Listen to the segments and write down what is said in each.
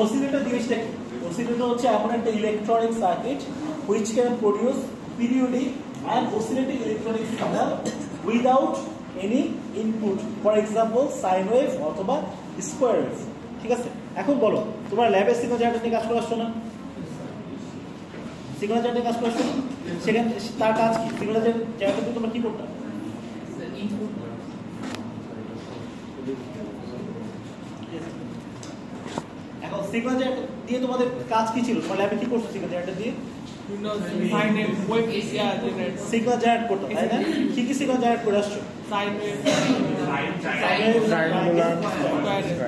Oscillator জিনিসটা কি? Oscillator হচ্ছে এমন একটা electronic circuit which can produce periodic and oscillating electronic signal without any input, for example sine wave অথবা square wave. ঠিক আছে, এখন বলো তোমরা ল্যাবে সিগন্যাল জেনারেটর নিয়ে কাজ করে আসছো না? সিগন্যাল জেনারেটর কাজ করে আসছো, সেখানে তার কাজ কি? সিগন্যাল জেনারেটর দিয়ে তোমরা কি করতে? এখন সিগন্যাল জেনারেটর দিয়ে তোমাদের কাজ কি ছিল? তোমরা ল্যাবে কি করছো সিগন্যাল জেনারেটর দিয়ে? সিগন্যাল জেনারেট করতে, তাই না? কি কি সিগন্যাল জেনারেট করে আসছো?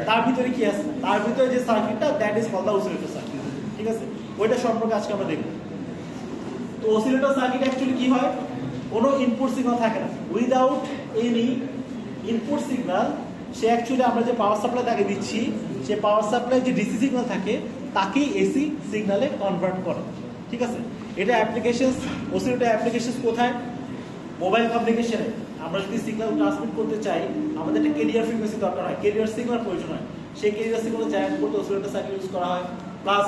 তার ভিতরে কি আছে? তার ভিতরে যে সার্কিটটা, that is called the oscillator circuit. ঠিক আছে, ওইটা সম্পর্কে আজকে আমরা দেখব। তো অসিলেটর সার্কিট অ্যাকচুয়ালি কি হয়? কোনো ইনপুট সিগন্যাল থাকে না, উইদাউট এনি ইনপুট সিগন্যাল। সে অ্যাকচুয়ালি আমরা যে পাওয়ার সাপ্লাই তাকে দিচ্ছি, সে পাওয়ার সাপ্লাই যে ডিসি সিগন্যাল থাকে তাকেই এসি সিগন্যালে কনভার্ট করে। ঠিক আছে, এটা অ্যাপ্লিকেশনস, অসিলেটর অ্যাপ্লিকেশনস কোথায়? মোবাইল কমিউনিকেশনে। আমরা যদি সিগন্যাল ট্রান্সমিট করতে চাই, আমাদের একটা ক্যারিয়ার ফ্রিকোয়েন্সি দরকার হয়, ক্যারিয়ার সিগন্যাল প্রয়োজন হয়। সেই ক্যারিয়ার সিগন্যাল জেনারেট করতে অসিলেটর সার্কিট ইউজ করা হয়। প্লাস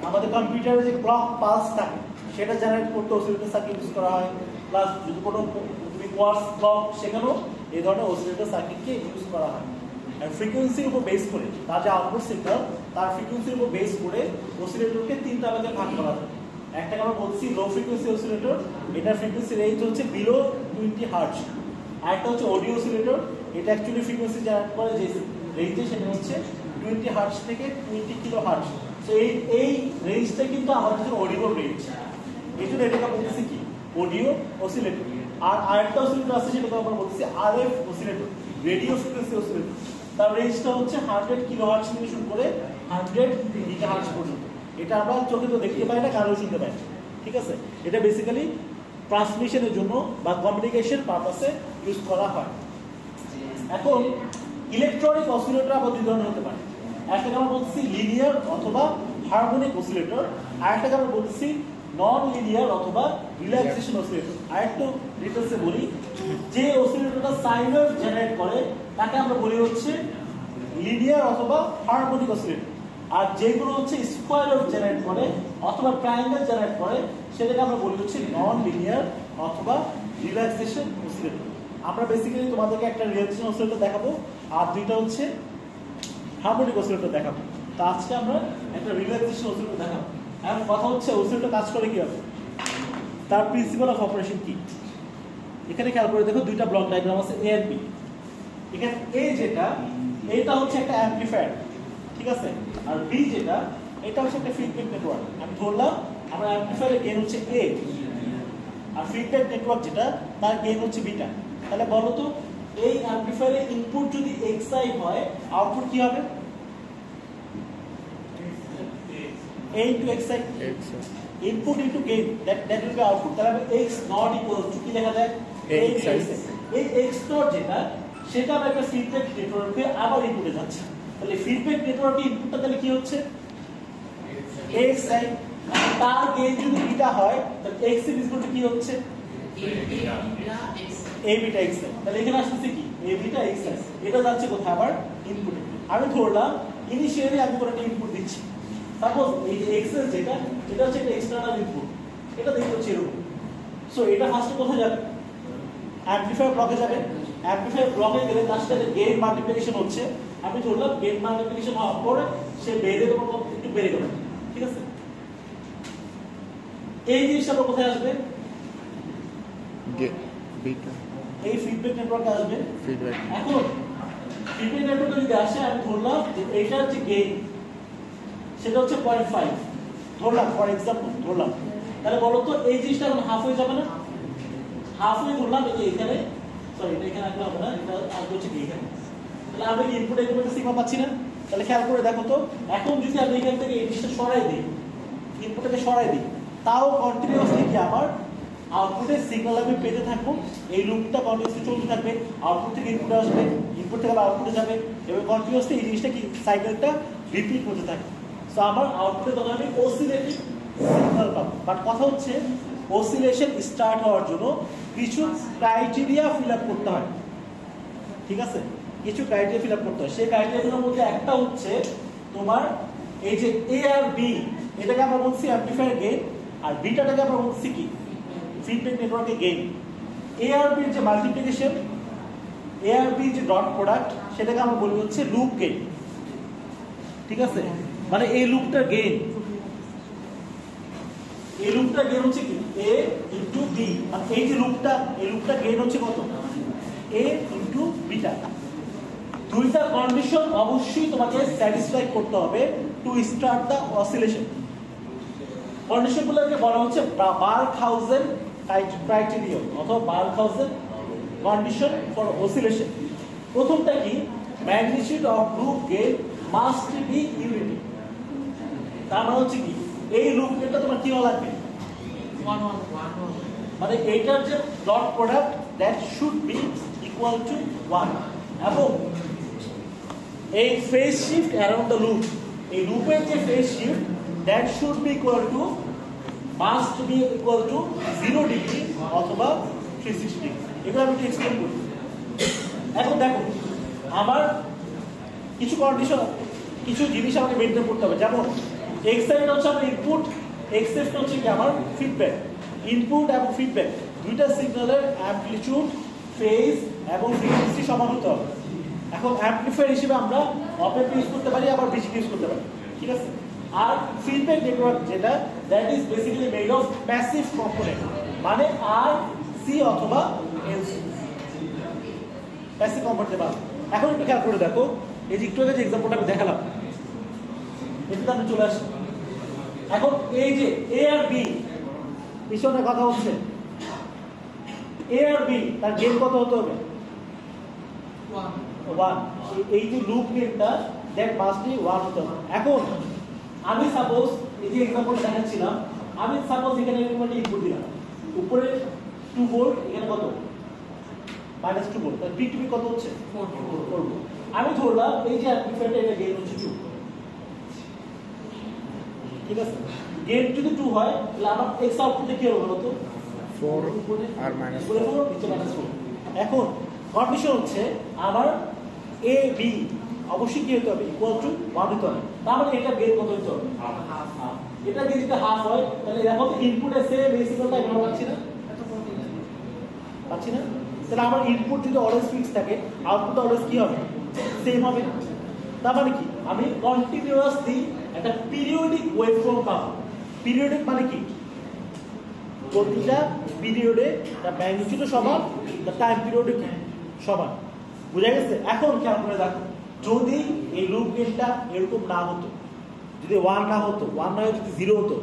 আমাদের কম্পিউটারে যে ক্লক পালস থাকে সেটা জেনারেট করতে অসিলেটর সার্কিট ইউজ করা হয়। প্লাস যদি কোনো তুমি কোয়ার্টজ ক্লক, সেখানেও এই ধরনের অসিলেটর সার্কিটকে ইউজ করা হয়। আর ফ্রিকোয়েন্সির উপর বেস করে, তার যে আউটপুট সিগন্যাল তার ফ্রিকোয়েন্সির উপর বেস করে অসিলেটরকে তিনটা ভাগে ভাগ করা যায়। একটাকে আমরা বলছি লো ফ্রিকোয়েন্সি অসিলেটর, এটার ফ্রিকোয়েন্সি রেঞ্জ হচ্ছে বিলো 20 হার্টজ। আরেকটা হচ্ছে অডিও অসিলেটর, এটা অ্যাকচুয়ালি ফ্রিকোয়েন্সি জেনারেট করে যে রেঞ্জে, সেটা হচ্ছে 20 হার্টজ থেকে 20 কিলো হার্টজ। তো এই রেঞ্জটা কিন্তু আমাদের জন্য অডিও রেঞ্জ, এই জন্য এটাকে বলতেছি কি অডিও অসিলেটর। আর আরেকটা অসিলেটর আছে সেটাকে আমরা বলতেছি RF oscillator, radio frequency oscillator. তার রেঞ্জটা হচ্ছে 100 কিলো হার্টজ থেকে শুরু করে 100 গিগা হার্টজ পর্যন্ত। এটা আমরা চোখে তো দেখতে পাই না, কানেও শুনতে পাই না। ঠিক আছে, এটা বেসিক্যালি ট্রান্সমিশনের জন্য বা কমিউনিকেশন পারপাসে ইউজ করা হয়। এখন ইলেকট্রনিক অসিলেটর আবার দুই ধরনের হতে পারে। একটাকে আমরা বলছি লিনিয়ার অথবা হারমোনিক অসিলেটর, আর একটাকে আমরা বলছি নন লিনিয়ার অথবা রিল্যাক্সেশন অসিলেটর। আর একটু ডিটেইলসে বলি, যে অসিলেটরটা সাইন ওয়েভ জেনারেট করে তাকে আমরা বলি হচ্ছে লিনিয়ার অথবা হারমোনিক অসিলেটর। আর যেগুলো হচ্ছে স্কয়ার ওয়েভ জেনারেট করে অথবা ট্রায়াঙ্গেল জেনারেট করে সেটাকে আমরা বলি হচ্ছে নন লিনিয়ার অথবা রিল্যাক্সেশন অসিলেটর। আমরা বেসিক্যালি তোমাদেরকে একটা রিল্যাক্সেশন অসিলেটর দেখাবো আর দুইটা হচ্ছে হারমোনিক অসিলেটর দেখাবো। তো আজকে আমরা একটা রিল্যাক্সেশন অসিলেটর দেখাবো। এখন কথা হচ্ছে অসিলেটর কাজ করে কিভাবে, তার প্রিন্সিপাল অফ অপারেশন কি। এখানে খেয়াল করে দেখো, দুইটা ব্লক ডায়াগ্রাম আছে এ আর বি। এখানে এ যেটা, এটা হচ্ছে একটা অ্যাম্পলিফায়ার, ঠিক আছে, আর বি যেটা, এটা হচ্ছে একটা ফিডব্যাক নেটওয়ার্ক। আমি ধরলাম আমার অ্যাম্পলিফায়ারের গেইন হচ্ছে এ, আর ফিডব্যাক নেটওয়ার্ক যেটা তার গেইন হচ্ছে বিটা। তাহলে বলো তো এই অ্যাম্পলিফায়ারের ইনপুট যদি এক্সআই হয়, আউটপুট কি হবে? A into xi, input into gain, that will be output. তাহলে x not equal to কি লেখা যায়? xi। এই x not যেটা, সেটা আমরা একটা ফিডব্যাক নেটওয়ার্কে আবার ইনপুটে যাচ্ছে। তাহলে ফিডব্যাক নেটওয়ার্কে ইনপুটটা তাহলে কি হচ্ছে? xi। তার গেইন যদি বিটা হয় তাহলে x এর ইনপুট কি হচ্ছে? a beta xi। তাহলে এখানে আসছে কি a বিটা xi, এটা যাচ্ছে কোথায়? আবার ইনপুটে। আমি ধরলাম ইনিশিয়ালি আমি কোনো একটা ইনপুট দিচ্ছি, সাপোজ এই যে এক্সেস যেটা, এটা হচ্ছে একটা এক্সটার্নাল ইনপুট, এটা দেখতে হচ্ছে এরকম। সো এটা ফার্স্টে কোথায় যাবে? অ্যাম্পলিফায়ার ব্লকে যাবে। অ্যাম্পলিফায়ার ব্লকে গেলে তার সাথে গেইন মাল্টিপ্লিকেশন হচ্ছে। আমি ধরলাম গেইন মাল্টিপ্লিকেশন হওয়ার পরে সে বেড়ে দেবো, একটু বেড়ে গেল, ঠিক আছে। এই জিনিসটা কোথায় আসবে? এই ফিডব্যাক নেটওয়ার্কে আসবে। এখন ফিডব্যাক নেটওয়ার্কে যদি আসে, আমি ধরলাম যে এইটা হচ্ছে গেইন, সেটা হচ্ছে 0.5 ধরলাম, ফর এক্সাম্পল ধরলাম। তাহলে বলো তো এই জিনিসটা এখন হাফ হয়ে যাবে না? হাফ হয়ে ধরলাম এই যে এখানে, সরি এটা এখানে রাখলে হবে না, এটা আসবে হচ্ছে এখানে। তাহলে আমরা কি ইনপুট এখানে সিগমা পাচ্ছি না? তাহলে খেয়াল করে দেখো তো, এখন যদি আমি এখান থেকে এই জিনিসটা সরাই দিই, ইনপুটটাকে সরাই দিই, তাও কন্টিনিউয়াসলি কি আমার আউটপুটের সিগন্যাল আমি পেতে থাকবো। এই লুপটা কন্টিনিউয়াসলি চলতে থাকবে, আউটপুট থেকে ইনপুটে আসবে, ইনপুট থেকে আবার আউটপুটে যাবে, এবং কন্টিনিউয়াসলি এই জিনিসটা কি সাইকেলটা রিপিট হতে থাকে। সো আমার আউটপুটে তখন আমি অসিলেটিং সিগন্যাল পাবো। বাট কথা হচ্ছে অসিলেশন স্টার্ট হওয়ার জন্য কিছু ক্রাইটেরিয়া ফিল আপ করতে হয়, ঠিক আছে। কিছু ক্রাইটেরিয়া ফিল আপ করতে হয়। সেই ক্রাইটেরিয়াগুলোর মধ্যে একটা হচ্ছে তোমার এই যে এ আর বি, এটাকে আমরা বলছি অ্যাম্পলিফায়ার গেইন, আর বিটাটাকে আমরা বলছি কি ফিডব্যাক নেটওয়ার্কের গেইন। এ আর বির যে মাল্টিপ্লিকেশন, এ আর বি যে ডট প্রোডাক্ট, সেটাকে আমরা বলি হচ্ছে লুপ গেইন। ঠিক আছে, মানে এই লুপটার গেইন, এই লুপটা গেইন হচ্ছে কি এ ইনটু বি, মানে এই যে লুপটা, এই লুপটা গেইন হচ্ছে কত এ ইনটু বিটা। দুইটা কন্ডিশন অবশ্যই তোমাকে স্যাটিসফাই করতে হবে টু স্টার্ট দ্য অসিলেশন। কন্ডিশনগুলোকে বলা হচ্ছে বার্কহাউজেন ক্রাইটেরিয়ন অথবা বার্কহাউজেন কন্ডিশন ফর অসিলেশন। প্রথমটা কি, magnitude of loop gain must be unity. তার মানে হচ্ছে কি এই লুপ গেইনটা তোমার কি হওয়া লাগবে, মানে এইটার যে dot product that should be equal to 1, এবং এই phase shift around the loop, এই লুপের যে phase shift that should be equal to must be equal to 0 degree অথবা 360 ডিগ্রি। এগুলো আমি একটু এক্সপ্লেন করি। এখন দেখো আমার কিছু কন্ডিশন, কিছু জিনিস আমাকে মেনটেন করতে হবে, যেমন এক্স সাইড হচ্ছে আমার ইনপুট, এক্স লেফট হচ্ছে কি আমার ফিডব্যাক। ইনপুট এবং ফিডব্যাক দুইটা সিগন্যালের অ্যামপ্লিটিউড, ফেজ এবং ফ্রিকোয়েন্সি সমান হতে হবে। এখন অ্যামপ্লিফায়ার হিসেবে আমরা অপ অ্যাম্প ইউজ করতে পারি, আবার বিজিবি ইউজ করতে পারি, ঠিক আছে। আর ফিডব্যাক নেটওয়ার্ক যেটা, that is basically made of passive component, মানে আর সি অথবা এলসি, প্যাসিভ কম্পোনেন্ট। এখন একটু খেয়াল করে দেখো, এই যে একটু আগে যে এক্সাম্পলটা আমি দেখালাম, এটাতে আমি চলে আসি। এখন এই যে এ আর বি পিছনে কথা হচ্ছে, এ আর বি তার গেইন কত হতে হবে 1। এই যে লুপ গেইনটা দ্যাট মাস্ট বি 1 হতে হবে। এখন আমি সাপোজ এই যে এক্সাম্পলটা দেখাচ্ছিলাম, আমি সাপোজ এখানে এরকম একটা ইনপুট দিলাম, উপরে 2 ভোল্ট, এখানে কত -2 ভোল্ট, তাহলে পিক টু পিক কত হচ্ছে 4 ভোল্ট। আমি ধরলাম এই যে অ্যাম্পলিফায়ারটা এটা গেইন হচ্ছে 2, ঠিক আছে। গেইন যদি 2 হয় তাহলে আমার এক্স আউটপুটে কি হবে বলতো 4 আর -4 নিচে -4। এখন কন্ডিশন হচ্ছে আমার এ বি অবশ্যই কি হতে হবে ইকুয়াল টু 1 হতে হবে। তার মানে এটা গেইন কত হতে হবে হাফ। এটা গেইন যদি হাফ হয় তাহলে দেখো তো ইনপুটে সেম এই সিগন্যালটা এখানে পাচ্ছি না, পাচ্ছি না। তাহলে আমার ইনপুট যদি অলওয়েজ ফিক্স থাকে, আউটপুট অলওয়েজ কি হবে সেম হবে। তার মানে কি আমি কন্টিনিউয়াসলি একটা পিরিয়ডিক ওয়েভফর্ম পাবো। পিরিয়ডিক মানে কি প্রতিটা পিরিয়ডে তার ম্যাগনিটিউডও সমান, তার টাইম পিরিয়ডও কি সমান, বুঝা গেছে। এখন খেয়াল করে দেখো, যদি এই লুপ গেইনটা এরকম না হতো, যদি 1 না হতো, 1 না হয়ে যদি 0 হতো,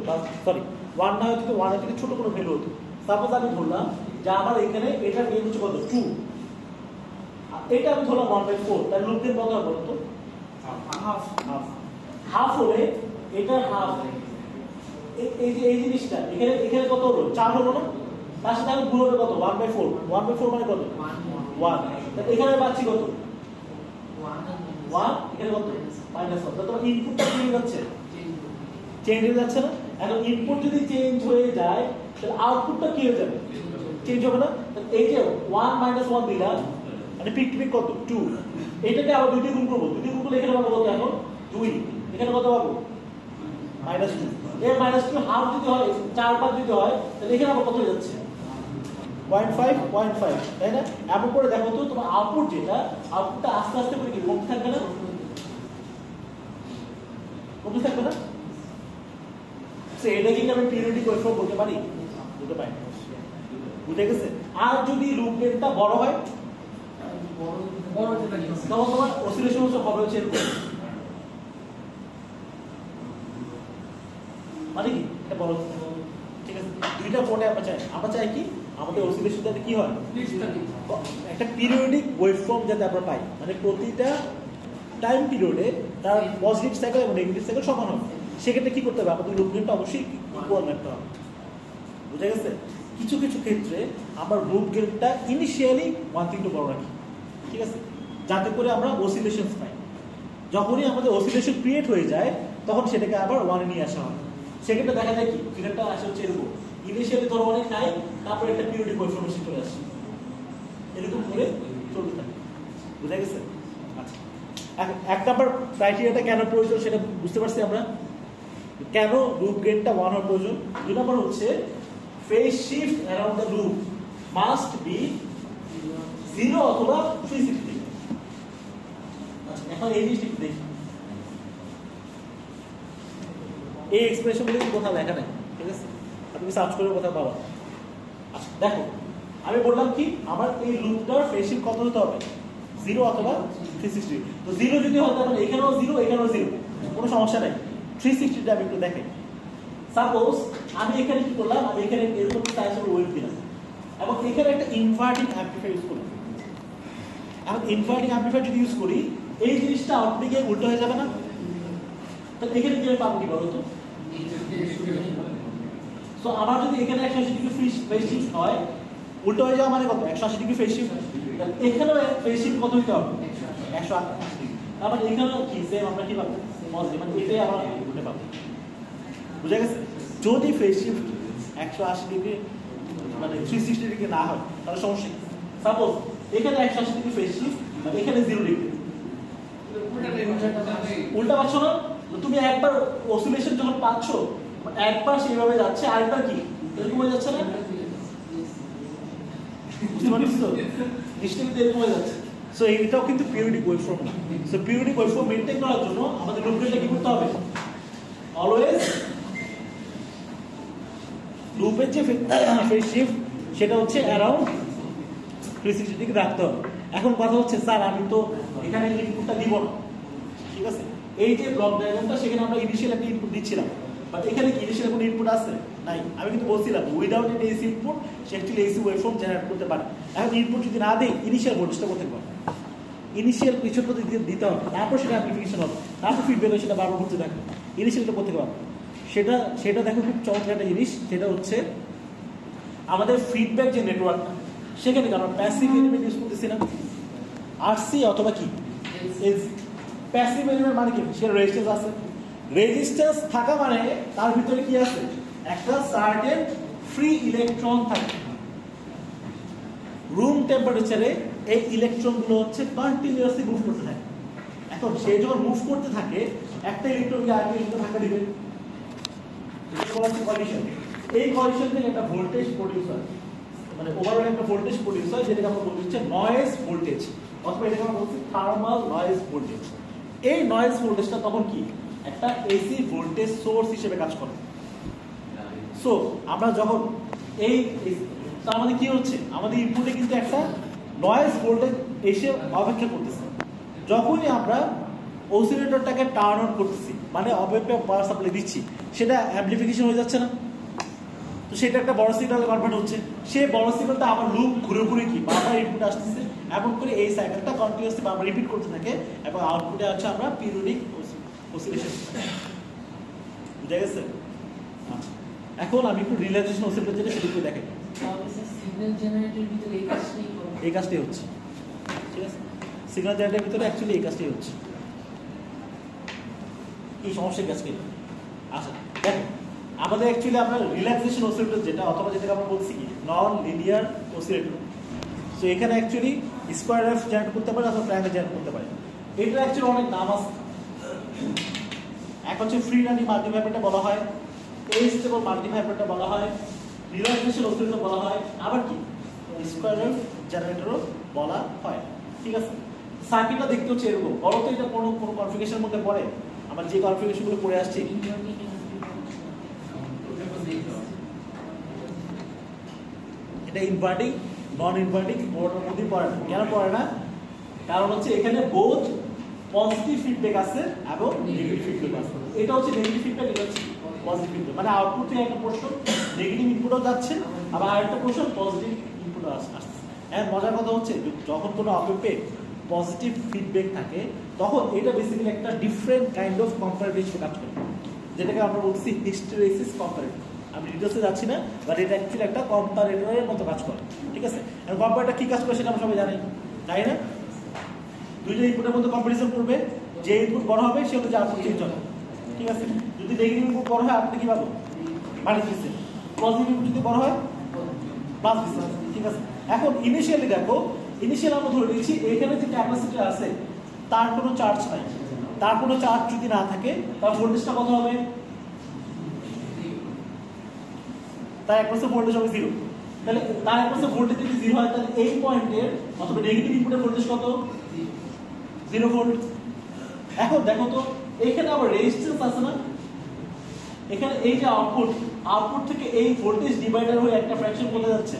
সরি 1 না হয়ে যদি 1 এর থেকে ছোট কোনো ভ্যালু হতো, সাপোজ আমি ধরলাম যে আমার এখানে এটার গেইন হচ্ছে কত 2, আর এটা আমি ধরলাম 1/4, তাহলে লুপ গেইন কত হবে বলতো হাফ। হাফ হলে এটার হাফ, এই যে এই জিনিসটা এখানে এখানে কত হলো 4 হলো না, তার সাথে আমি গুণ হবে কত 1/4, 1/4 মানে কত 1, তাহলে এখানে পাচ্ছি কত 1, এখানে কত -1। তাহলে তোমার ইনপুটটা কি হয়ে যাচ্ছে চেঞ্জ হয়ে যাচ্ছে না। এখন ইনপুট যদি চেঞ্জ হয়ে যায় তাহলে আউটপুটটা কি হয়ে যাবে চেঞ্জ হবে না। তাহলে এই যে 1 - 1 দিলাম, মানে পিক টু পিক কত 2, এটাকে আবার 2 দিয়ে গুণ করব, 2 দিয়ে গুণ করলে এখানে পাবো কত এখন 2, এখানে কত পাবো -2। এর -2 হাফ যদি হয় 4/5 যদি হয় তাহলে এখানে আবার কত হয়ে যাচ্ছে 0.5, তাই না। এমন করে দেখো তো তোমার আউটপুট যেটা, আউটপুটটা আস্তে আস্তে করে কি কমতে থাকবে না, কমতে থাকবে না। সে এটা কি আমি পিরিয়ডিক ওয়েভফর্ম বলতে পারি, বলতে পারি, বুঝে গেছে। আর যদি লুপ গেইনটা বড় হয়, তখন তোমার অসিলেশন হবে হচ্ছে এরকম, মানে কি এটা বড়, ঠিক আছে। দুইটা ফোনে আমরা চাই কি আমাদের অসিলেশন যাতে কি হয় একটা পিরিয়ডিক ওয়েভফর্ম যাতে আমরা পাই, মানে প্রতিটা টাইম পিরিয়ডে তার পজিটিভ সাইকেল এবং নেগেটিভ সাইকেল সমান হবে। সেক্ষেত্রে কি করতে হবে, আমাদের লুপ গেইনটা অবশ্যই ইকুয়াল রাখতে হবে, বুঝা গেছে। কিছু কিছু ক্ষেত্রে আমরা লুপ গেইনটা ইনিশিয়ালি 1 থেকে 2 বড় রাখি, ঠিক আছে, যাতে করে আমরা অসিলেশন পাই। যখনই আমাদের অসিলেশন ক্রিয়েট হয়ে যায় তখন সেটাকে আবার 1 এ নিয়ে আসা হয়। সেক্ষেত্রে দেখা যায় কি ফিগারটা আসে হচ্ছে এরকম, ইনিশিয়ালি ধরো অনেক নাই, তারপরে একটা পিরিয়ডিক ওয়েভফর্ম চলে আসে, এরকম করে চলতে থাকে, বুঝা গেছে। এক নাম্বার ক্রাইটেরিয়াটা কেন প্রয়োজন সেটা বুঝতে পারছি আমরা, কেন লুপ গেইনটা 1 হওয়ার প্রয়োজন। 2 নাম্বার হচ্ছে phase shift around the loop must be 0 অথবা 360। আচ্ছা, এখন এই জিনিসটা দেখি, এই এক্সপ্রেশনগুলো কোথাও লেখা নেই, ঠিক আছে, তুমি সার্চ করে কোথাও পাবা। আচ্ছা দেখো, আমি বললাম কি আমার এই লুপটার ফেজ শিফট কত হতে হবে, 0 অথবা 360। তো 0 যদি হয় তাহলে এখানেও 0 এখানেও 0, কোনো সমস্যা নাই। 360টা আমি একটু দেখাই। সাপোজ আমি এখানে কি করলাম, আমি এখানে এরকম টাইপের ওয়েভ দিলাম এবং এখানে একটা ইনভার্টিং অ্যাম্পলিফায়ার ইউজ করলাম। এখন ইনভার্টিং অ্যাম্পলিফায়ার যদি ইউজ করি এই জিনিসটা আউটপুটে গিয়ে উল্টো হয়ে যাবে না? তাহলে এখানে কি পাবো কি বলো তো? সো আমার যদি এখানে 180 ডিগ্রি ফেজ শিফট হয়, উল্টো হয়ে যাওয়া মানে কত? 180 ডিগ্রি ফেজ শিফট। এখানেও ফেজ শিফট কত হতে হবে? 180 ডিগ্রি। আবার এখানেও কি সেম আমরা কি পাবো? পজিটিভ, মানে এটাই আমরা উল্টে পাবো। বুঝা গেছে? যদি ফেজ শিফট 180 ডিগ্রি মানে 360 ডিগ্রি না হয় তাহলে সমস্যা কি? সাপোজ এখানে 180 ডিগ্রি ফেজ শিফট, এখানে 0 ডিগ্রি, উল্টা পাচ্ছ না? তুমি একবার অসিলেশন যখন পাচ্ছ, একবার সেইভাবে যাচ্ছে, আরেকবার কি এরকম হয়ে যাচ্ছে না? বুঝতে পারছো? নিশ্চয়ই এরকম হয়ে যাচ্ছে। সো এটাও কিন্তু পিরিয়ডিক ওয়েভফর্ম না। সো পিরিয়ডিক ওয়েভফর্ম মেইনটেইন করার জন্য আমাদের লুপ গেইনটা কি করতে হবে? অলওয়েজ লুপের যে ফেজ শিফট সেটা হচ্ছে অ্যারাউন্ড 360 ডিগ্রি রাখতে হবে। এখন কথা হচ্ছে স্যার আমি তো এখানে ইনপুটটা দিব না, ঠিক আছে, এই যে ব্লক ডায়াগ্রামটা সেখানে আমরা ইনিশিয়াল একটা ইনপুট দিচ্ছিলাম, বাট এখানে কি ইনিশিয়াল কোনো ইনপুট আছে নাই। আমি কিন্তু বলছিলাম উইদাউট এন এসি ইনপুট সে অ্যাকচুয়ালি এসি ওয়েভফর্ম জেনারেট করতে পারে। এখন ইনপুট যদি না দেই ইনিশিয়াল ভোল্টেজটা করতে পারে, ইনিশিয়াল কিছু তো দিতে হবে, তারপর সেটা অ্যাপ্লিকেশন হবে, তারপর ফিডব্যাক সেটা বারবার ঘুরতে দেখো, ইনিশিয়ালটা করতে পারবে। সেটা দেখো খুব চমৎকার একটা জিনিস, সেটা হচ্ছে আমাদের ফিডব্যাক যে নেটওয়ার্কটা সেখানে আমরা প্যাসিভ এলিমেন্ট ইউজ করতেছি না, আরসি অথবা কি এলসি। প্যাসিভ এলিমেন্ট মানে কি? সেটা রেজিস্ট্যান্স আছে, রেজিস্ট্যান্স থাকা মানে তার ভিতরে কি আছে? একটা সার্টেন ফ্রি ইলেকট্রন থাকে। রুম টেম্পারেচারে এই ইলেকট্রনগুলো হচ্ছে কন্টিনিউয়াসলি মুভ করতে থাকে। এখন সে যখন মুভ করতে থাকে একটা ইলেকট্রনকে আরেকটা ইলেকট্রন ধাক্কা দিবে, কলিশন। এই কলিশন থেকে একটা ভোল্টেজ প্রডিউস হয়, মানে ওভারঅল একটা ভোল্টেজ প্রডিউস হয়, যেটাকে আমরা বলছি হচ্ছে নয়েজ ভোল্টেজ, অথবা এটাকে আমরা বলছি থার্মাল নয়েজ ভোল্টেজ। এই নয়েজ ভোল্টেজটা তখন কি একটা এসি ভোল্টেজ সোর্স হিসেবে কাজ করে। সো আমরা যখন এই তার মানে কি হচ্ছে, আমাদের ইনপুটে কিন্তু একটা নয়েজ ভোল্টেজ এসে অপেক্ষা করতেছে। যখনই আমরা অসিলেটরটাকে টার্ন অন করতেছি, মানে অপেক্ষা পাওয়ার সাপ্লাই দিচ্ছি, সেটা অ্যাম্পলিফিকেশন হয়ে যাচ্ছে না? তো সেটা একটা বড় সিগন্যালে কনভার্ট হচ্ছে। সেই বড় সিগন্যালটা আবার লুপ ঘুরে ঘুরে কি বারবার ইনপুট আসতেছে, এমন করে এই সাইকেলটা কন্টিনিউয়াসলি বারবার রিপিট করতে থাকে এবং আউটপুটে আছে আমরা পিরিয়ডিক অসিলেশন। বুঝা গেছে? আচ্ছা, এখন আমি একটু রিল্যাক্সেশন অসিলেটর যেটা সেটা একটু দেখাই। সিগন্যাল জেনারেটরের ভিতরে এই কাজটাই হচ্ছে, ঠিক আছে, সিগন্যাল জেনারেটরের ভিতরে অ্যাকচুয়ালি এই কাজটাই হচ্ছে। এই সমস্যার কাজ কি? আচ্ছা দেখো, আমাদের অ্যাকচুয়ালি আমরা রিল্যাক্সেশন অসিলেটর যেটা, অথবা যেটাকে আমরা বলছি কি নন লিনিয়ার অসিলেটর, সো এখানে অ্যাকচুয়ালি স্কোয়ার ওয়েভ জেনারেট করতে পারে অথবা ট্রায়াঙ্গেল জেনারেট করতে পারে। এটা অ্যাকচুয়ালি অনেক নাম আছে। এক হচ্ছে ফ্রি রানিং মাল্টিভাইব্রেটর বলা হয়, স্টেবল মাল্টিভাইব্রেটর বলা হয়, রিল্যাক্সেশন অসিলেটর বলা হয়, আবার কি স্কোয়ার ওয়েভ জেনারেটরও বলা হয়, ঠিক আছে। সার্কিটটা দেখতে হচ্ছে এরকম। বলো তো এটা কোনো কনফিগারেশনের মধ্যে পড়ে? আমার যে কনফিগারেশনগুলো পড়ে আসছে এটা ইনভার্টিং নন ইনভার্টিং কোনোটার মধ্যেই পড়ে না। কেন পড়ে না? কারণ হচ্ছে এখানে বোথ পজিটিভ ফিডব্যাক আছে এবং নেগেটিভ ফিডব্যাক আছে। এটা হচ্ছে নেগেটিভ ফিডব্যাক, এটা হচ্ছে পজিটিভ ফিডব্যাক, মানে আউটপুট থেকে একটা পোর্শন নেগেটিভ ইনপুটও যাচ্ছে আবার আরেকটা পোর্শন পজিটিভ ইনপুটও আসছে। এর মজার কথা হচ্ছে যখন কোনো অপেপে পজিটিভ ফিডব্যাক থাকে তখন এটা বেসিক্যালি একটা ডিফারেন্ট কাইন্ড অফ কম্পারেটর হিসেবে কাজ করে, যেটাকে আমরা বলছি হিস্টেরেসিস কম্পারেটর। আমি ডিটেলসে যাচ্ছি না, বাট এটা অ্যাকচুয়ালি একটা কম্পারেটরের মতো কাজ করে, ঠিক আছে। আর কম্পারেটর কি কাজ করে সেটা আমরা সবাই জানি, তাই না? দুইটা ইনপুটের মধ্যে কম্পারিজন করবে, যে ইনপুট বড় হবে সে হচ্ছে আউটপুট চেঞ্জ হবে, ঠিক আছে। যদি নেগেটিভ ইনপুট বড় হয় আপনি কি পাবো? মাইনাস দিচ্ছে। পজিটিভ ইনপুট যদি বড় হয় প্লাস দিচ্ছে, ঠিক আছে। এখন ইনিশিয়ালি দেখো, ইনিশিয়াল আমরা ধরে নিয়েছি এখানে যে ক্যাপাসিটি আছে তার কোনো চার্জ নাই, তার কোনো চার্জ যদি না থাকে তার ভোল্টেজটা কত হবে? তার একমাত্র ভোল্টেজ হবে 0। তাহলে তার একমাত্র ভোল্টেজ যদি 0 হয় তাহলে এই পয়েন্টের অথবা নেগেটিভ ইনপুটের ভোল্টেজ কত? 0 ভোল্ট। এখন দেখো তো এখানে আবার রেজিস্ট্যান্স আছে না, এখানে এই যে আউটপুট থেকে এই ভোল্টেজ ডিভাইডার হয়ে একটা ফ্র্যাকশন কোথায় যাচ্ছে?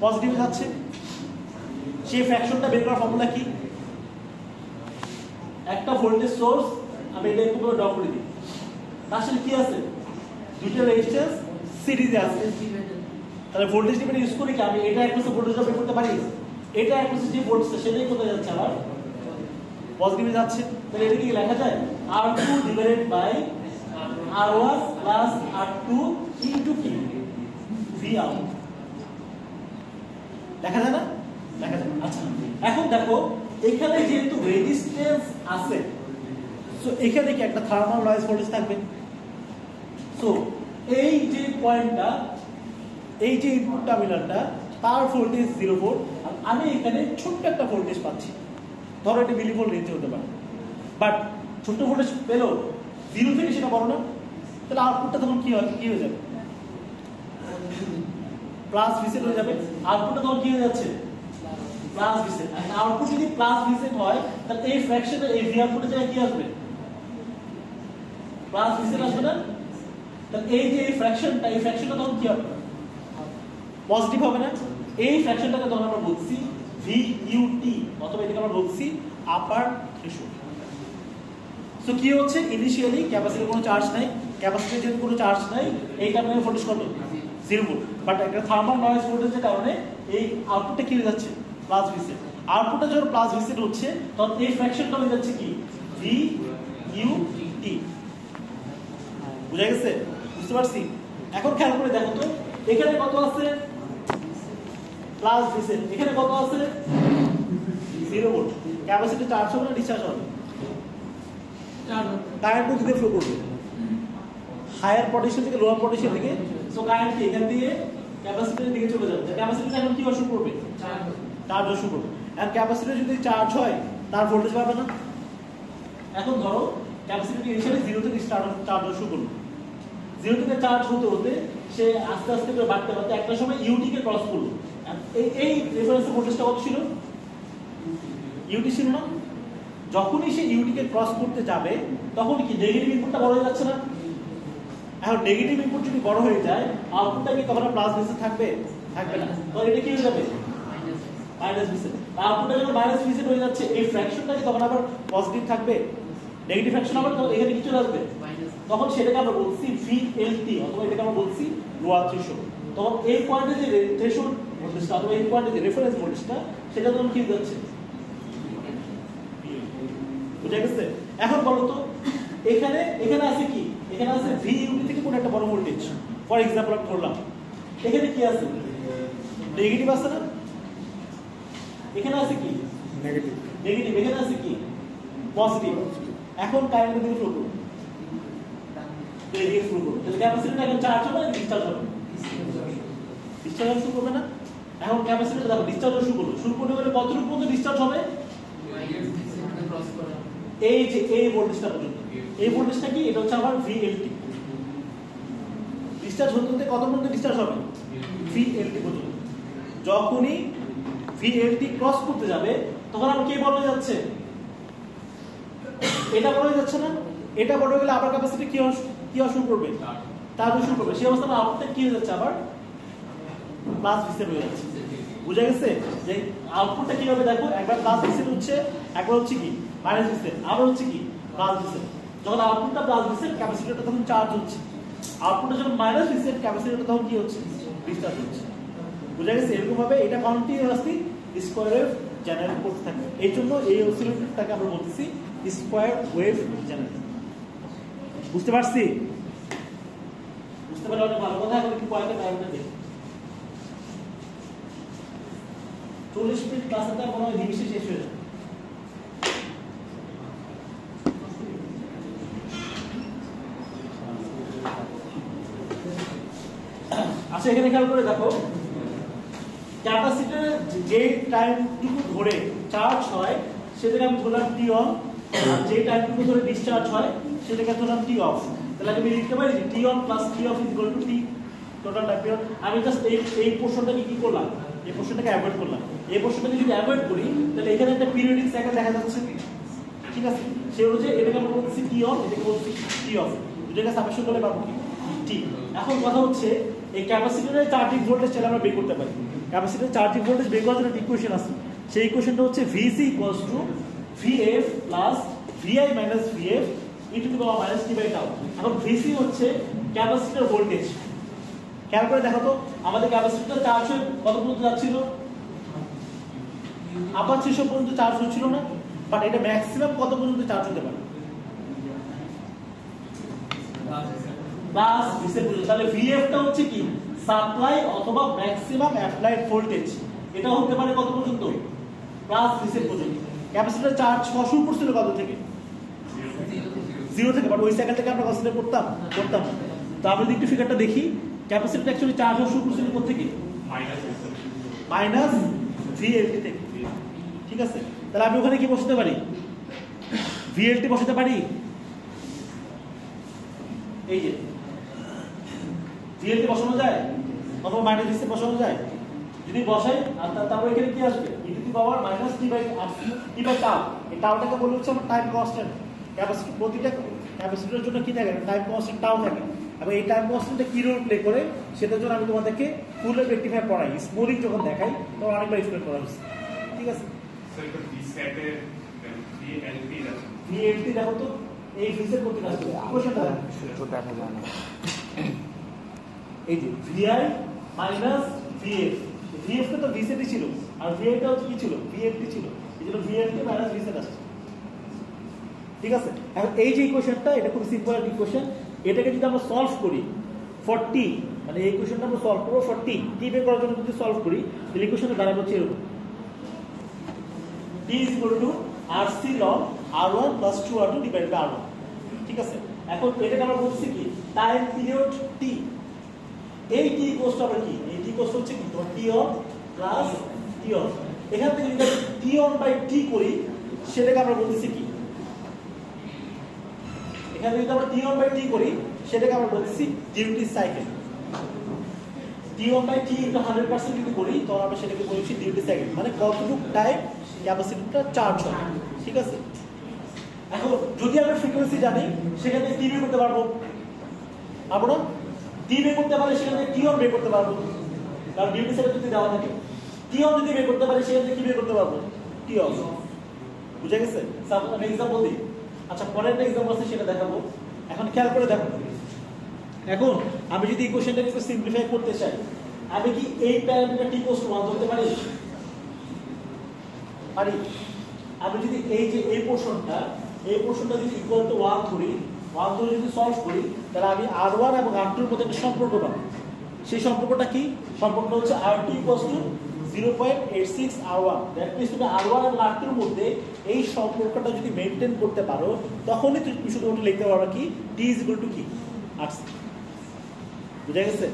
পজিটিভে যাচ্ছে। সেই ফ্র্যাকশনটা বের করার ফর্মুলা কি? একটা ভোল্টেজ সোর্স আমি এটা একটু করে ড্র করে দিই, তার সাথে কি আছে? দুইটা রেজিস্ট্যান্স সিরিজে আছে। তাহলে ভোল্টেজ ডিভাইডার ইউজ করে কি আমি এটা একমাত্র ভোল্টেজ বের করতে পারি? এটা একমাত্র যে ভোল্টেজটা সেটাই কোথায় যাচ্ছে? আবার পজিটিভে যাচ্ছে। তাহলে এটা কি লেখা যায়? R2 divided by R1 plus R2 into কি? V out। দেখা যায় না? দেখা যায়। আচ্ছা এখন দেখো এখানে যেহেতু রেজিস্ট্যান্স আছে, সো এখানে কি একটা থার্মাল নয়েজ ভোল্টেজ থাকবে। সো এই যে পয়েন্টটা, এই যে ইনপুট টার্মিনালটা, তার ভোল্টেজ 0 ভোল্ট, আর আমি এখানে ছোট্ট একটা ভোল্টেজ পাচ্ছি, ধরো এটা মিলিভোল্ট রেঞ্জে হতে পারে, বাট ছোট্ট ভোল্টেজ পেলেও 0 থেকে সেটা বড় না, তাহলে আউটপুটটা তখন কি হয়ে যাবে? প্লাস ভিসেট হয়ে যাবে। আউটপুটটা তখন কি হয়ে যাচ্ছে? প্লাস ভিসেট। আর আউটপুট যদি প্লাস ভিসেট হয় তাহলে এই ফ্র্যাকশনে এই ভি আউটপুটের জায়গায় কি আসবে? প্লাস ভিসেট আসবে না? তাহলে এই যে এই ফ্র্যাকশনটা তখন কি হবে? পজিটিভ হবে না? এই ফ্র্যাকশনটাকে তখন আমরা বলছি VUT, অথবা এটাকে আমরা বলছি আপার থ্রেশহোল্ড। সো কি হচ্ছে? ইনিশিয়ালি ক্যাপাসিটরে কোনো চার্জ নাই, ক্যাপাসিটরে যেহেতু কোনো চার্জ নাই এই টার্মিনাল ভোল্টেজ কত? 0 ভোল্ট। বাট একটা থার্মাল নয়েজ ভোল্টেজের কারণে এই আউটপুটটা কি হয়ে যাচ্ছে? প্লাস ভিসেট। আউটপুটটা যখন প্লাস ভিসেট হচ্ছে তখন এই ফ্র্যাকশনটা হয়ে যাচ্ছে কি? VUT। বুঝা গেছে? বুঝতে পারছি? এখন খেয়াল করে দেখো তো এখানে কত আছে? প্লাস ভিসেট। এখানে কত আছে? 0 ভোল্ট। ক্যাপাসিটর চার্জ হবে না ডিসচার্জ হবে? কারেন্ট দিকে ফ্লো করবে হায়ার পটেনশিয়াল থেকে লোয়ার পটেনশিয়াল দিকে। সো কারেন্ট কি এখান দিয়ে ক্যাপাসিটরের দিকে চলে যাবে। ক্যাপাসিটর এখন কি শুরু করবে? চার্জ শুরু করবে। আর ক্যাপাসিটর যদি চার্জ হয় তার ভোল্টেজ পাবে না। এখন ধরো ক্যাপাসিটর ইনিশিয়ালি 0 থেকে চার্জ শুরু করবে, 0 থেকে চার্জ হতে হতে সে আস্তে আস্তে করে বাড়তে বাড়তে একটা সময় ইউটি কে ক্রস করলো। এই রেফারেন্সের ভোল্টেজটা কত ছিল? ইউটি ছিল না? যখনই সে ইউটি কে ক্রস করতে যাবে তখন কি নেগেটিভ ইনপুটটা বড় হয়ে যাচ্ছে না? এখন নেগেটিভ ইনপুট যদি বড় হয়ে যায় আউটপুটটা কি তখন প্লাস ভিসেট থাকবে? থাকবে না। তো এটা কি হয়ে যাবে? মাইনাস ভিসেট। আউটপুটটা যখন মাইনাস ভিসেট হয়ে যাচ্ছে এই ফ্র্যাকশনটা কি তখন আবার পজিটিভ থাকবে? নেগেটিভ ফ্র্যাকশন আবার তো এখানে কি চলে আসবে? তখন সেটাকে আমরা বলছি VLT, অথবা এটাকে আমরা বলছি লোয়ার থ্রেশহোল্ড। তখন এই পয়েন্টে যে থ্রেশহোল্ড ভোল্টেজটা অথবা এই পয়েন্টে যে রেফারেন্স ভোল্টেজটা সেটা তখন কি যাচ্ছে? বুঝা গেছে? এখন বলো তো এখানে আছে কি? এখানে আছে VUT থেকে কোন একটা বড় ভোল্টেজ। ফর এক্সাম্পল আমি ধরলাম এখানে কি আছে? নেগেটিভ আছে না? এখানে আছে কি? নেগেটিভ। নেগেটিভ। এখানে আছে কি? পজিটিভ। এখন কারেন্টের দিকে ফ্লো করবে, এদিকে ফ্লো করবে। তাহলে ক্যাপাসিটরটা এখন চার্জ হবে না ডিসচার্জ হবে? ডিসচার্জ শুরু করবে না? এখন ক্যাপাসিটরটা দেখো ডিসচার্জ শুরু করবে বলে কতটুকু পর্যন্ত ডিসচার্জ হবে? এই যে এই ভোল্টেজটা পর্যন্ত। এই ভোল্টেজটা কি? এটা হচ্ছে আবার VLT। ডিসচার্জ হতে হতে কত পর্যন্ত ডিসচার্জ হবে? VLT পর্যন্ত। যখনই VLT ক্রস করতে যাবে তখন আবার কে বড় হয়ে যাচ্ছে? এটা বড় হয়ে যাচ্ছে না? এটা বড় হয়ে গেলে আবার ক্যাপাসিটি কি শুরু করবে? চার্জ শুরু করবে। সেই অবস্থায় আউটপুটটা কি হয়ে যাচ্ছে? আবার প্লাস ভিসেট হয়ে যাচ্ছে। বুঝা গেছে? যে আউটপুটটা কি হবে দেখো, একবার প্লাস ভিসেট হচ্ছে, একবার হচ্ছে কি মাইনাস ভিসেট, আবার হচ্ছে কি প্লাস ভিসেট। যখন আউটপুটটা প্লাস ভিসেট ক্যাপাসিটরটা তখন চার্জ হচ্ছে, আউটপুটটা যখন মাইনাস ভিসেট ক্যাপাসিটরটা তখন কি হচ্ছে? ডিসচার্জ হচ্ছে। বুঝা গেছে? এরকম ভাবে এটা কন্টিনিউয়াসলি স্কয়ার ওয়েভ জেনারেট করতে থাকে। এই জন্য এই অসিলেটরটাকে আমরা বলতেছি স্কয়ার ওয়েভ জেনারেটর। বুঝতে পারছি? বুঝতে পারলে অনেক ভালো কথা। এখন একটু কয়েকটা ডায়াগ্রাম দেখি। 40 মিনিট ক্লাসে তার মনে হয় নিমিশে শেষ হয়ে যাবে। আচ্ছা এখানে খেয়াল করে দেখো ক্যাপাসিটর যে টাইমটুকু ধরে চার্জ হয় সেটাকে আমি ধরলাম টি অন, আর যে টাইমটুকু ধরে ডিসচার্জ হয় সেটাকে ধরলাম টি অফ। তাহলে আমি লিখতে পারি যে T on plus T off is equal to T total time period. আমি জাস্ট এই পোর্শনটাকে কি করলাম, এই পোর্শনটাকে অ্যাভয়েড করলাম। এই পোর্শনটাকে যদি অ্যাভয়েড করি তাহলে এখানে একটা পিরিয়ডিক সাইকেল দেখা যাচ্ছে, ঠিক আছে? সেই অনুযায়ী এটাকে আমরা বলছি টি অন, এটাকে বলছি টি অফ, দুটোকে সামেশন করলে পাবো কি টি। এখন কথা হচ্ছে এই ক্যাপাসিটরের চার্জিং ভোল্টেজ চাইলে আমরা বের করতে পারি। ক্যাপাসিটরের চার্জিং ভোল্টেজ বের করার জন্য একটা ইকুয়েশন আছে, সেই ইকুয়েশনটা হচ্ছে VC equals to VF plus VI minus VF e to the power minus t by tau. এখন VC হচ্ছে ক্যাপাসিটর ভোল্টেজ। খেয়াল করে দেখো তো আমাদের ক্যাপাসিটর চার্জ হয়ে কত পর্যন্ত যাচ্ছিল, আবার 600 পর্যন্ত চার্জ হচ্ছিল না, বাট এটা ম্যাক্সিমাম কত পর্যন্ত চার্জ হতে পারে, প্লাস VC পর্যন্ত। তাহলে VF টা হচ্ছে কি সাপ্লাই অথবা ম্যাক্সিমাম অ্যাপ্লাইড ভোল্টেজ, এটা হতে পারে কত পর্যন্ত, প্লাস VC পর্যন্ত। ক্যাপাসিটর চার্জ শুরু করছিল কত থেকে, 0 থেকে, বাট ওই সাইকেলটাকে আমরা কনসিডার করতাম না। তো আমরা যদি একটু ফিগারটা দেখি, ক্যাপাসিটর অ্যাকচুয়ালি চার্জ হওয়া শুরু করছিল কোথা থেকে, মাইনাস VLT থেকে, ঠিক আছে? তাহলে আমি ওখানে কি বসাতে পারি, VLT বসাতে পারি, এই যে VLT বসানো যায় অথবা মাইনাস VC বসানো যায়। যদি বসাই আর তারপর এখানে কি আসবে, e to the power minus t by tau. এই টাউটাকে বলে হচ্ছে আমরা টাইম কনস্ট্যান্ট। ক্যাপাসিটর প্রতিটা ক্যাপাসিটরের জন্য কি থাকে, টাইম কনস্ট্যান্ট টাউ থাকে। এবং এই টাইম কনস্ট্যান্টটা কি রোল প্লে করে সেটার জন্য আমি তোমাদেরকে ফুল রেকটিফায়ার পড়াই, স্মোলিং যখন দেখাই তখন অনেকবার এক্সপ্লেন করা হচ্ছে, ঠিক আছে? VLT দেখো তো এই ফিজের প্রতি আসবে ইকুয়েশনটা সূত্র দেখা যায় না। এই যে VI মাইনাস VF, VF তো VCT ছিল আর VI টা হচ্ছে কি ছিল, VFT ছিল, এজন্য VFT মাইনাস VC আসছে, ঠিক আছে? এখন এই যে ইকুয়েশনটা, এটা খুব সিম্পল একটা ইকুয়েশন। এটাকে যদি আমরা সলভ করি 40, মানে এই ইকুয়েশনটা আমরা সলভ করব 40 টি বের করার জন্য যদি সলভ করি তাহলে ইকুয়েশনটা দাঁড়াবে হচ্ছে এরকম, T is equal to RC log R1 plus 2R2 divided by R1, ঠিক আছে? এখন এটাকে আমরা বলছি কি টাইম পিরিয়ড T। এই T ইকুয়ালস টু আমরা কি, এই T ইকুয়ালস হচ্ছে কি তোমার T on plus T off। এখান থেকে যদি T on বাই T করি সেটাকে আমরা বলতেছি কি, এখানে যদি আমরা T on বাই T করি সেটাকে আমরা বলতেছি duty cycle. T on by T into 100% যদি করি তখন আমরা সেটাকে বলছি ডিউটি সাইকেল, মানে কতটুকু টাইম ক্যাপাসিটরটা চার্জ হয়, ঠিক আছে? এখন যদি আমরা ফ্রিকোয়েন্সি জানি সেখানে T বের করতে পারবো, আমরা T বের করতে পারলে সেখানে T on বের করতে পারবো, কারণ ডিউটি সাইকেল যদি দেওয়া থাকে। T on যদি বের করতে পারি সেখানে কি বের করতে পারবো, T off। বুঝা গেছে? সাপোজ আমি एग्जांपल দিই। আচ্ছা পরের একটা एग्जांपल আছে সেটা দেখাবো। এখন খেয়াল করে দেখো, এখন আমি যদি ইকুয়েশনটাকে একটু সিম্পলিফাই করতে চাই, আমি কি এই প্যারামিটার T ইকুয়ালস টু 1 ধরতে পারি? পারি। আমি যদি এই যে এই পোরশনটা যদি ইকুয়াল টু 1 ধরি, 1 ধরে যদি সলভ করি তাহলে আমি R1 এবং R2 এর মধ্যে একটা সম্পর্ক পাবো। সেই সম্পর্কটা কি? সম্পর্কটা হচ্ছে R2 equals to 0.86 R1। That means তুমি R1 এবং R2 এর মধ্যে এই সম্পর্কটা যদি মেইনটেইন করতে পারো তখনই তুমি শুধুমাত্র লিখতে পারবে কি T ইজ ইকুয়াল টু কি RC। বুঝা গেছে?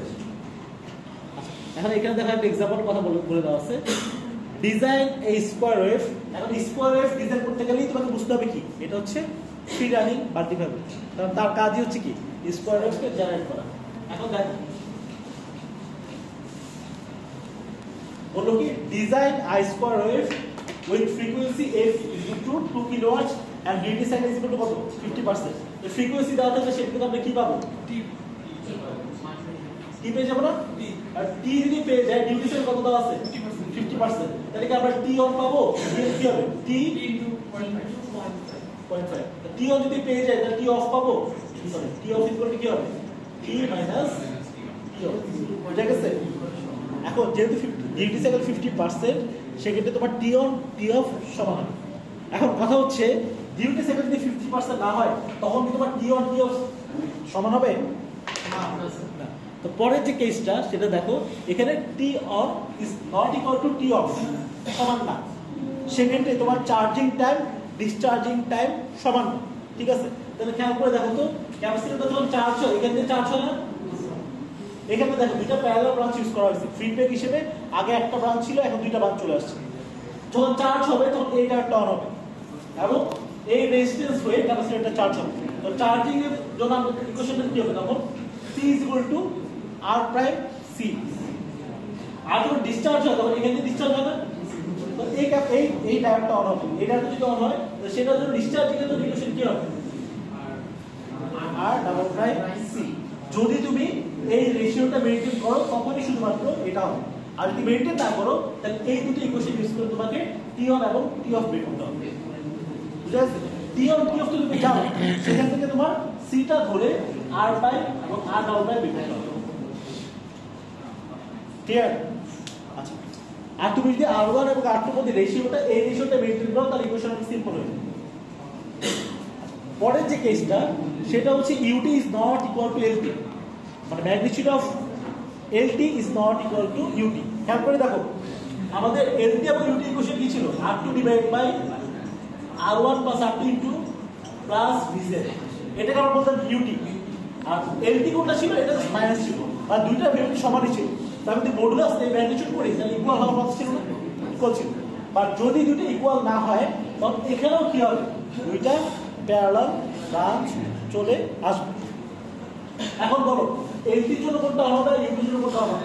আচ্ছা এখন এখানে দেখা একটা एग्जांपल কথা বলে দেওয়া আছে, ডিজাইন এ স্কয়ার ওয়েভ। এখন স্কয়ার ওয়েভ ডিজাইন করতে গেলেই তোমাকে বুঝতে হবে কি এটা হচ্ছে ফ্রি রানিং ভার্টিক্যাল, কারণ তার কাজই হচ্ছে কি স্কয়ার ওয়েভকে জেনারেট করা। এখন দেখো বলো কি design a square wave with frequency f = 2 kilohertz and duty cycle = কত 50%। এই ফ্রিকোয়েন্সি দেওয়া থাকলে সেটাকে আমরা কি পাবো, টি পেয়ে যাবো না? আর টি যদি পেয়ে যায় ডিউটি সাইকেল কত দেওয়া আছে 50%, তাহলে কি আমরা টি অন পাবো, কি হবে টি * 0.5। টি অন যদি পেয়ে যায় তাহলে টি অফ পাবো, sorry T of equal to কি হবে টি মাইনাস টি অফ। বুঝা গেছে? এখন যেহেতু ডিউটি সাইকেল 50% সেক্ষেত্রে তোমার টি অন টি অফ সমান হবে। এখন কথা হচ্ছে ডিউটি সাইকেল যদি 50% না হয় তখন কি তোমার টি অন টি অফ সমান হবে না। তো পরের যে কেসটা সেটা দেখো, এখানে T on is not equal to T off সমান না, সেক্ষেত্রে তোমার চার্জিং টাইম ডিসচার্জিং টাইম সমান, ঠিক আছে? তাহলে খেয়াল করে দেখো তো ক্যাপাসিটরটা যখন চার্জ হয় এখান থেকে চার্জ হয় না, এখানে দেখো দুইটা প্যারালাল ব্রাঞ্চ ইউজ করা হয়েছে ফিডব্যাক হিসেবে। আগে একটা ব্রাঞ্চ ছিল, এখন দুইটা ব্রাঞ্চ চলে আসছে। যখন চার্জ হবে তখন এই টায়ারটা অন হবে, এবং এই রেজিস্ট্যান্স হয়ে ক্যাপাসিটরটা চার্জ হবে। তো চার্জিং এর জন্য আমরা ইকুয়েশনটা কি হবে তখন C R prime C। আর যখন ডিসচার্জ হয় তখন এখান থেকে ডিসচার্জ হবে, তো এই ডায়োডটা অন হবে, এই ডায়োডটা যদি অন হয় তো সেটার জন্য ডিসচার্জিং এর জন্য ইকুয়েশন কি হবে R ডাবল প্রাইম C। যদি তুমি এই রেশিওটা মেইনটেইন করো তখনই শুধুমাত্র এটা হবে, আর যদি মেইনটেইন না করো তাহলে এই দুটো ইকুয়েশন ইউজ করে তোমাকে T on এবং T off বের করতে হবে। বুঝা গেছে? T on T off তুমি জানো, সেখান থেকে তোমার C টা ধরে R প্রাইম এবং R ডাবল প্রাইম বের করতে হবে। ক্লিয়ার? আচ্ছা, আর তুমি যদি R1 এবং R2 এর মধ্যে রেশিওটা এই রেশিওটা মেইনটেইন করো তাহলে ইকুয়েশন অনেক সিম্পল হয়ে যাবে। পরের যে কেসটা সেটা হচ্ছে UT is not equal to LT, মানে magnitude of LT is not equal to UT। খেয়াল করে দেখো আমাদের LT এবং UT ইকুয়েশন কি ছিল R2 divided by R1 plus R2 into plus VZ, এটাকে আমরা বলতাম UT। আর LT কোনটা ছিল, এটা মাইনাস ছিল, আর দুইটা ভ্যালু সমানই ছিল। তাহলে যদি মডুলাস এই ম্যাগনিটিউড করি তাহলে ইকুয়াল হওয়ার কথা ছিল না, ইকুয়াল ছিল। বাট যদি দুটো ইকুয়াল না হয় তখন এখানেও কি হবে, দুইটা প্যারালাল ব্রাঞ্চ চলে আসবে। এখন বলো এলটির জন্য কোনটা হবে, ইউটির জন্য কোনটা হবে?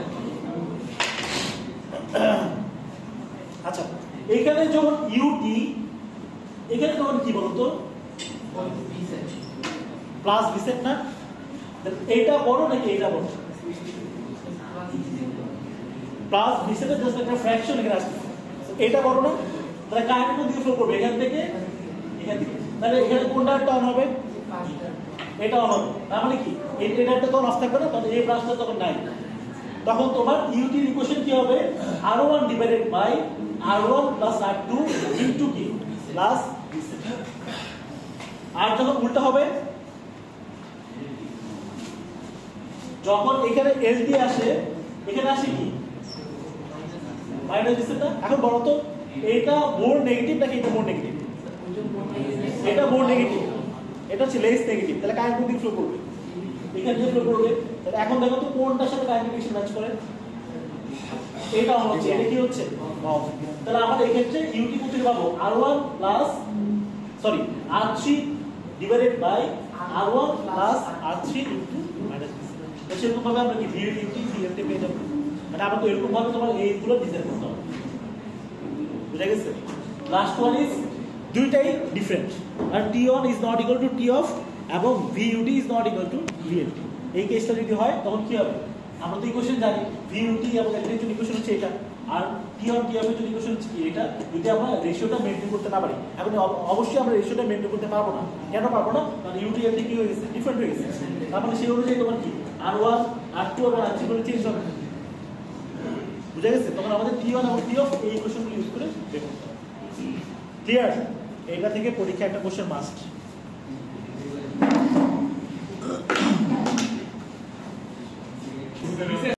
আচ্ছা, এখানে যখন ইউটি, এখানে তখন কি বলতো প্লাস বিসেট না, এইটা বড় নাকি এইটা বড়? প্লাস বিসেটের জাস্ট একটা ফ্র্যাকশন এখানে আসছে, এটা বড় না? তাহলে কারেন্ট কোন দিকে ফ্লো করবে, এখান থেকে এখান থেকে, তাহলে এখানে কোনটা অন হবে, এটা অন হবে। তার মানে কি এটা তখন অফ থাকবে না, তখন এই ব্রাঞ্চটা তখন নাই। তখন তোমার ইউটি ইকুয়েশন কি হবে, R1 divided by R1 plus R2 into কি প্লাস বিসেট। আর যখন উল্টা হবে, যখন এখানে এলটি আসে এখানে আসে কি মাইনাস বিসেট। এখন বলো তো এটা মোর নেগেটিভ নাকি এটা মোর নেগেটিভ? এটা মোর নেগেটিভ, এটা হচ্ছে লেস নেগেটিভ। তাহলে কারেন্ট কোন দিকে ফ্লো করবে, এখান থেকে ফ্লো করবে। তাহলে এখন দেখো তো কোনটার সাথে কারেন্ট ডিরেকশন ম্যাচ করে, এটা অন হচ্ছে, এটা কি হচ্ছে অফ। তাহলে আমরা এই ক্ষেত্রে ইউটি কত পাবো, R1 plus sorry R3 divided by R1 plus R3 into minus B sat. তো সেরকম ভাবে আমরা কি ভিএল ইনটু ভিএলটি পেয়ে যাব। মানে আমরা তো এরকম ভাবে তোমার এইগুলো ডিজাইন করতে হবে। বুঝা গেছে? লাস্ট ওয়ান ইজ দুইটাই ডিফারেন্ট, আর T on is not equal to T off এবং VUT is not equal to VLT. এই কেসটা যদি হয় তখন কি হবে, আমরা তো ইকুয়েশন জানি ভিইউটি এবং এলটি এর ইকুয়েশন হচ্ছে এটা, আর টি অন টি অফ এর ইকুয়েশন হচ্ছে এটা। যদি আমরা রেশিওটা মেইনটেইন করতে না পারি, এখন অবশ্যই আমরা রেশিওটা মেইনটেইন করতে পারবো না। কেন পারবো না? কারণ ইউটি এলটি কি হয়ে গেছে, ডিফারেন্ট হয়ে গেছে। তার মানে সেই অনুযায়ী তোমার কি R1 R2 এবং R3 করে চেঞ্জ হবে। বুঝা গেছে? তখন আমাদের টি অন এবং টি অফ এই ইকুয়েশনগুলো ইউজ করে বের করতে হবে। ক্লিয়ার? এটা থেকে পরীক্ষা একটা কোশ্চেন মাস্ট।